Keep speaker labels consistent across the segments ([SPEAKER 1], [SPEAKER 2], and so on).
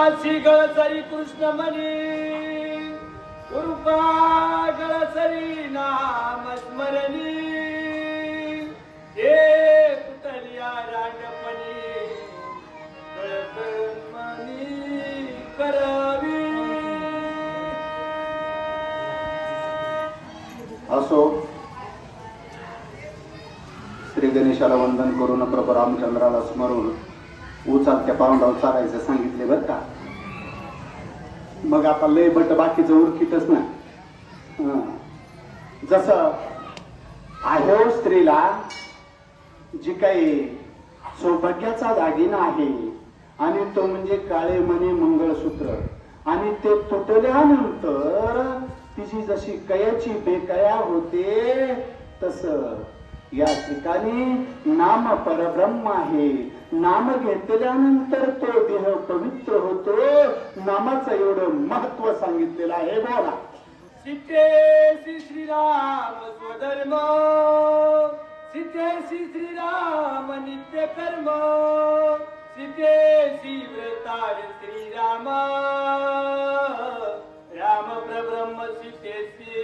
[SPEAKER 1] नासी गळसरी कृष्णमणी कृपा गळसरी नाम स्मरणी हे तुटलिया रांडपणी कळकळमणी करावी.
[SPEAKER 2] असो, श्री गणेशाला वंदन करून प्रभू रामचंद्राला स्मरून उचालत्या पाऊंडावर चालायचं सांगितले बर का. मग आता लय बट बाकीचं उरकीतच ना. जसं आहे स्त्रीला जी काही सौभाग्याचा दागिना आहे आणि तो म्हणजे काळे मणी मंगळसूत्र, आणि ते तुटल्यानंतर तिची जशी कयाची बेकया होते तस या ठिकाणी नाम परब्रह्म आहे. नाम घेतल्यानंतर तो देह पवित्र होतो. नामाचं एवढं महत्व सांगितलेलं आहे. बोला.
[SPEAKER 1] सीतेसी श्रीराम स्वधर्म सीतेसी श्रीराम नित्य कर्म सीतेसी व्रतार श्रीराम राम प्रब्रह्म सीतेसी.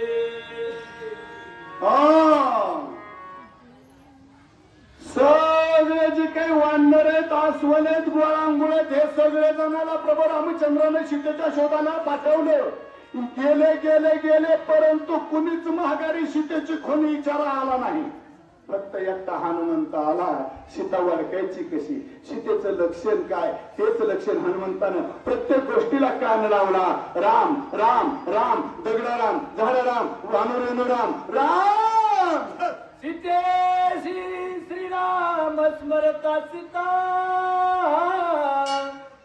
[SPEAKER 2] सगळे जे काही वानर आहेत, अस्वल आहेत, गोळांगुळ आहेत, हे सगळे जणांना प्रभू रामचंद्राने सीतेच्या शोधाला पाठवलं. गेले गेले गेले, परंतु कुणीच महागारी सीतेची कोणी विचारा आला नाही. फक्त एकटा हनुमंत आला. सीता वळखायची कशी, सीतेचं लक्षण काय, तेच लक्षण हनुमंतानं प्रत्येक गोष्टीला कान लावला. राम राम राम, दगड राम, झाड राम, वानर राम, राम.
[SPEAKER 1] सीतेसी श्रीराम स्मरता सीता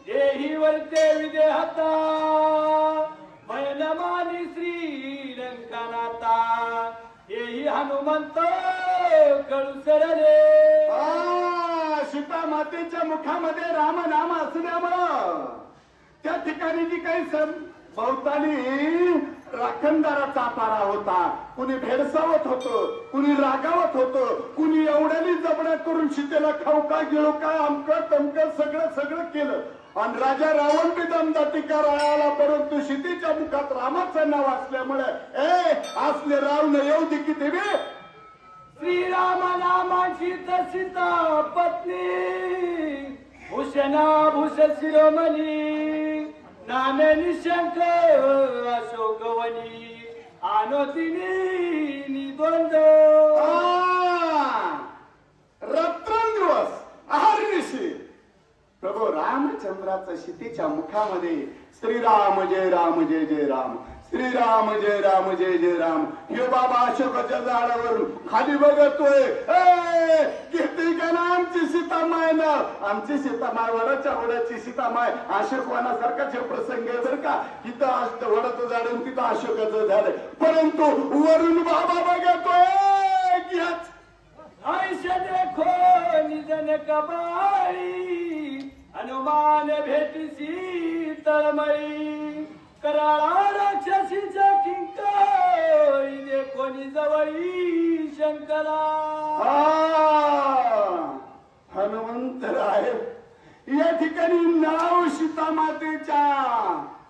[SPEAKER 1] देही वर्ते विदेहता वयनमानी श्रीरंगनाथा येही हनुमंत कळू सरले.
[SPEAKER 2] सीता मातेच्या मुखामध्ये राम नाम असल्यामुळं त्या ठिकाणी जी काही भोवताली राखणदाराचा पारा होता. कुणी भेडसावत होतं, कुणी रागावत होतं, कुणी एवढ्यानी जबड्या करून सीतेला खाऊ का गिळू का अमकं तमकं सगळं सगळं केलं. आणि राजा रावण बी दमदाटी करायला, परंतु सीतेच्या मुखात रामाचं नाव असल्यामुळे असले राव न येऊ दे की ते
[SPEAKER 1] श्रीराम नामाची सीता पत्नी भूषणा भूष शिरोमणी नामे निशंक अशोकवनी आनोदिनी निद्वंद.
[SPEAKER 2] रात्रंदिवस अहर्निशी प्रभू रामचंद्राचं सीतेच्या मुखामध्ये श्रीराम जय राम जय जय राम, श्रीराम जय राम जय जय राम. हे बाबा अशोकाच्या झाडावरून खाली बघतोय. घेते का ना आमची सीतामाय ना, आमची सीतामाय वडाच्या वडाची सीतामाय. अशोक वनासारखाचे प्रसंग आहे बर का. इथं वडाचं झाड तिथं अशोकाचं झाड, परंतु वरून बाबा बघतोय.
[SPEAKER 1] आयुष्य देखो निजन कबाळी हनुमान भेटीसी तळमळी कराळा राक्षसीच्या किंकाळी देखोनी जवळी शंकरा.
[SPEAKER 2] हनुमंतराय या ठिकाणी नाव सीतामातेच्या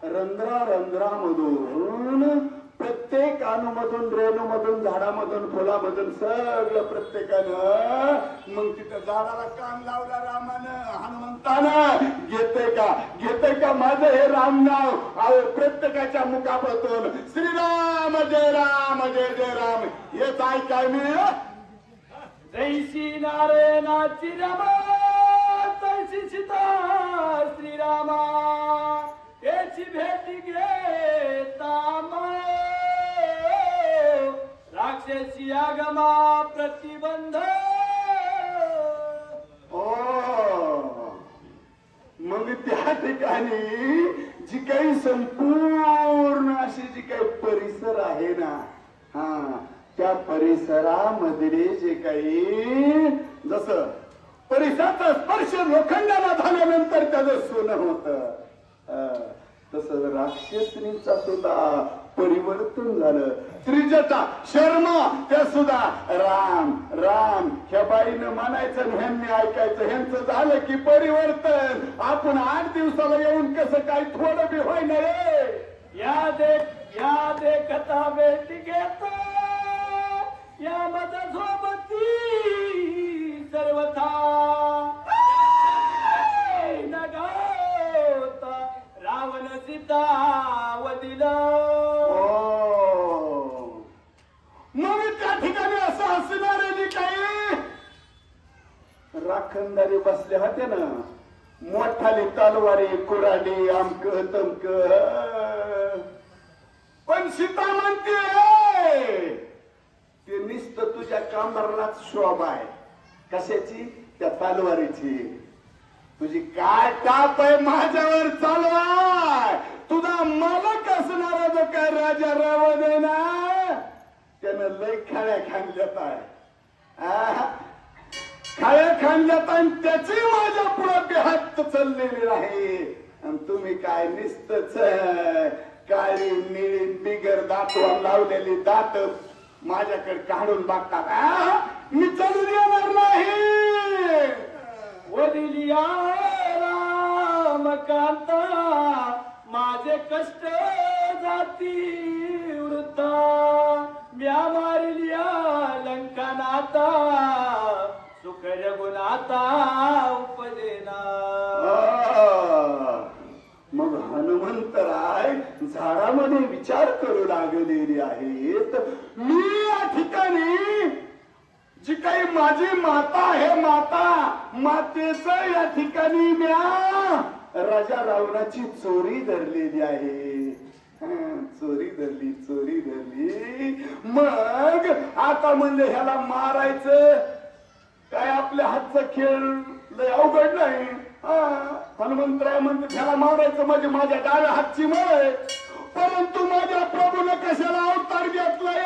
[SPEAKER 2] रंध्रा रंध्रामधून प्रत्येक अणुमधून रेणूमधून झाडामधून फुलामधून सगळं प्रत्येकानं मग तिथं झाडाला कान लावला रामानं हनुमंतानं. घेते का माझं हे राम नाव. प्रत्येकाच्या मुखापासून श्रीराम जय राम जय जय राम हेच ऐकाय मी.
[SPEAKER 1] जैसी नारायणाची रमा तैसी सीता श्रीरामा याची भेट घेता राक्षसी आगमा प्रतिबंध.
[SPEAKER 2] मग त्या ठिकाणी जी काही संपूर्ण अशी जी काही परिसर आहे ना, त्या परिसरामधले जे काही जसं परिसराचा स्पर्श लोखंडाला झाल्यानंतर त्याचं सोनं होत, तसं राक्षसनीचा सुद्धा परिवर्तन झालं. त्रिजटा शर्मा त्या सुद्धा राम राम ह्या बाईनं म्हणायचं आणि ह्यांनी ऐकायचं. ह्यांचं झालं की परिवर्तन. आपण 8 दिवसाला येऊन कसं काय थोडं बी होय ना रे.
[SPEAKER 1] या देखता बेटी घेता या मद सोबती सर्वथा नगावता रावण सीता वदिला.
[SPEAKER 2] मग त्या ठिकाणी असं असणार आहे काही राखणदारी बसले होते ना, मोठाली तलवारी कुराडी आमक तमक. पण सीता म्हणते ते नुसतं तुझ्या कामालाच शोभा आहे. कशाची? त्या तलवारीची. तुझी काय टाप आहे माझ्यावर चालवाय. तुझा मालक असणारा जो काय राजा रावण आहे ना, त्यानं लय खाळ्या खांदल्यात आहे. खाळ्या खांदल्यात आणि त्याची माझ्या पुढे बेहात चाललेली आहे. आणि तुम्ही काय नुसतंच काळी निळी बिगर दातवा लावलेली दात माझ्याकडे काढून बघतात. मी चालू देणार नाही.
[SPEAKER 1] वदिलिया रामकांता माझे कष्ट जाती वृत्ता म्या मारिलिया लंका नाता सुख जगुनाता उपदेना.
[SPEAKER 2] मग हनुमंतराय झाडामध्ये विचार करू लागलेली आहेत. मी या ठिकाणी जी काही माझी माता आहे, मातेच या ठिकाणी म्या राजा रावणाची चोरी धरलेली आहे. चोरी धरली. मग आता म्हणले ह्याला मारायचं काय आपल्या हातचा खेळ लय अवघड नाही. हनुमंतराय म्हणते ह्याला मारायचं म्हणजे माझ्या डाव्या हातची मळ. परंतु माझ्या प्रभूने कशाला अवतार घेतलाय.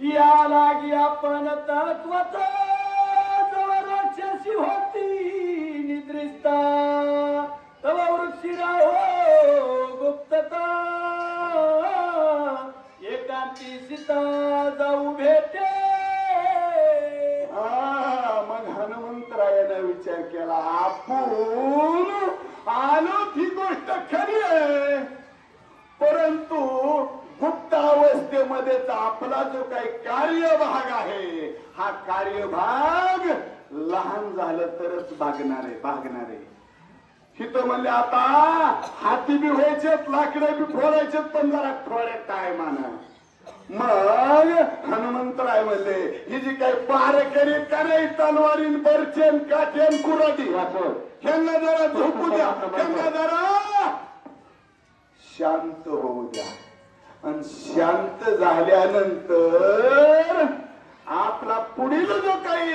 [SPEAKER 1] या लागी आपण तत्वत राक्षसी होती निद्रिस्ता तव वृक्षिरा हो गुप्तता एकांती सीता जाऊ भेटे.
[SPEAKER 2] मग हनुमंतरायानं विचार केला आपण आलो ही गोष्ट खरी आहे, परंतु गुप्त अवस्थेमध्येच आपला जो काही कार्यभाग आहे हा कार्यभाग लहान झालं तरच भागणार आहे. हिथं म्हणले आता हाती बी व्हायचेत लाकडे बी फोडायचेत पण जरा थोड्या टायमानं. मग हनुमंतराय म्हणले ही जी काही पारकरी करे तलवारीन बरचेन काठेन कुराडी ह्यांना जरा झोपू द्या, ह्यांना जरा शांत होऊ द्या. आणि शांत झाल्यानंतर आपला पुढील जो काही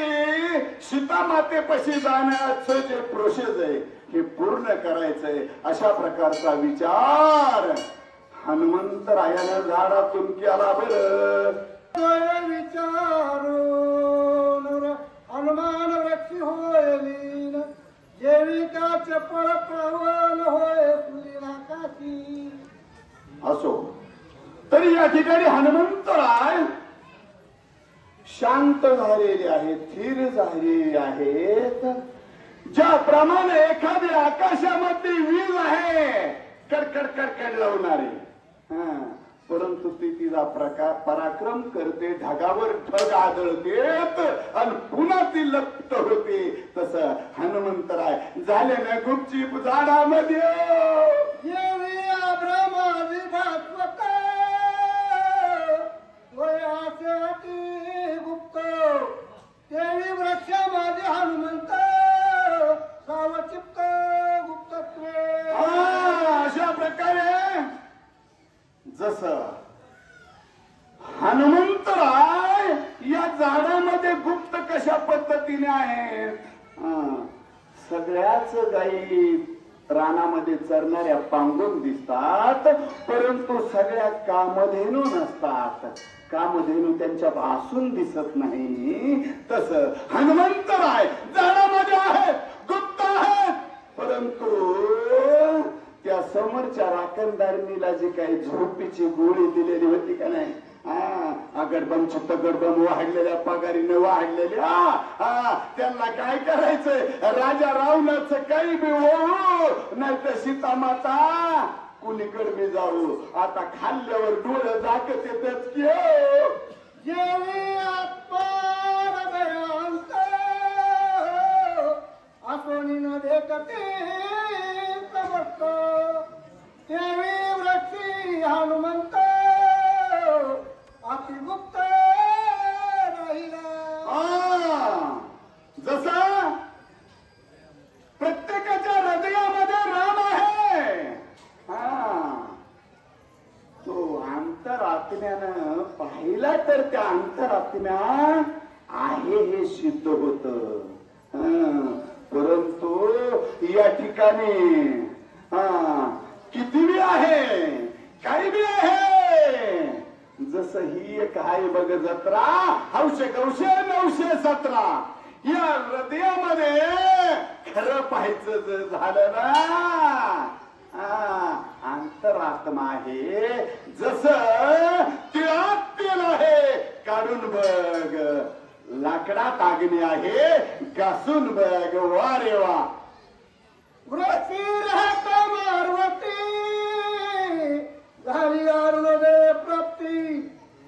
[SPEAKER 2] सीता मातेपाशी जाण्याचं जे प्रोसेस आहे हे पूर्ण करायचंय. अशा प्रकारचा विचार हनुमंतरायानं झाडातून केला. बरं
[SPEAKER 1] विचारून हनुमान वृक्षी होईल जेविका चपळ पावन होय काशी.
[SPEAKER 2] असो तरी या ठिकाणी हनुमंतराय शांत झालेले आहेत, स्थिर झालेले आहेत. ज्याप्रमाणे एखादी आकाशामध्ये वीज आहे कडकड कडकड लावणारी, परंतु ती तिचा पराक्रम करते, ढगावर ढग आदळतेत आणि पुन्हा ती लपत होते. तसं हनुमंतराय झाले ना गुपचीप झाडामध्ये
[SPEAKER 1] गुप्त देवी वृक्षामध्ये हनुमंत सावचिप्त गुप्तत्व.
[SPEAKER 2] अशा प्रकारे जसं हनुमंतराय या झाडामध्ये गुप्त कशा पद्धतीने आहेत. सगळ्याच गायी रानामध्ये चरणाऱ्या पांगून दिसतात, परंतु सगळ्या कामधेनू नसतात. कामधेनू त्यांच्या भासून दिसत नाही. तसं हनुमंतराय झाडामध्ये आहेत, गुप्त आहेत, परंतु त्या समोर समोरच्या राखणदारणीला जी काही झोपेची गोळी दिलेली होती का नाही, गडबम चित्त गडबम वाढलेल्या पगारीने वाढलेल्या, त्यांना काय करायचंय, राजा रावणाचं काही बी होऊ नाही तर सीतामाता कुणीकडे बी जाऊ, आता खाल्ल्यावर डोळं दाखत येतच की
[SPEAKER 1] जेवी आत्मा हृदयांत आसोनी न देखते समस्त देवी वृक्षी हनुमंत अतिगुप्त राहिला.
[SPEAKER 2] जसा प्रत्येकाच्या हृदयामध्ये राम आहे, तो अंतरात्म्यानं पाहिला तर त्या अंतरात्म्या आहे हे सिद्ध होत. परंतु या ठिकाणी किती बी आहे, काही बी आहे, जसं ही एक आहे बघ जत्रा, हौशे कौशे 917 या हृदयामध्ये खरं पाहायचं जर झालं ना, अंतरात्मा आहे, जस तिळात तेल आहे काढून बघ, लाकडात अग्नी आहे घासून बघ, वा रे वा.
[SPEAKER 1] वृक्षी राहत मारवती झाली अरुणोदय प्राप्ती,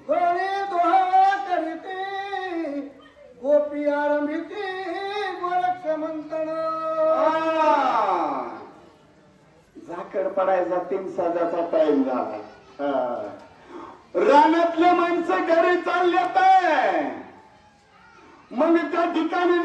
[SPEAKER 1] गोळी दोहा करीती गोपी आरंभिती गोरक्ष मंथन.
[SPEAKER 2] झाकड पडायचा 3 साजाचा टाइम झाला, रानातले माणसं घरी चालले, मग त्या ठिकाणी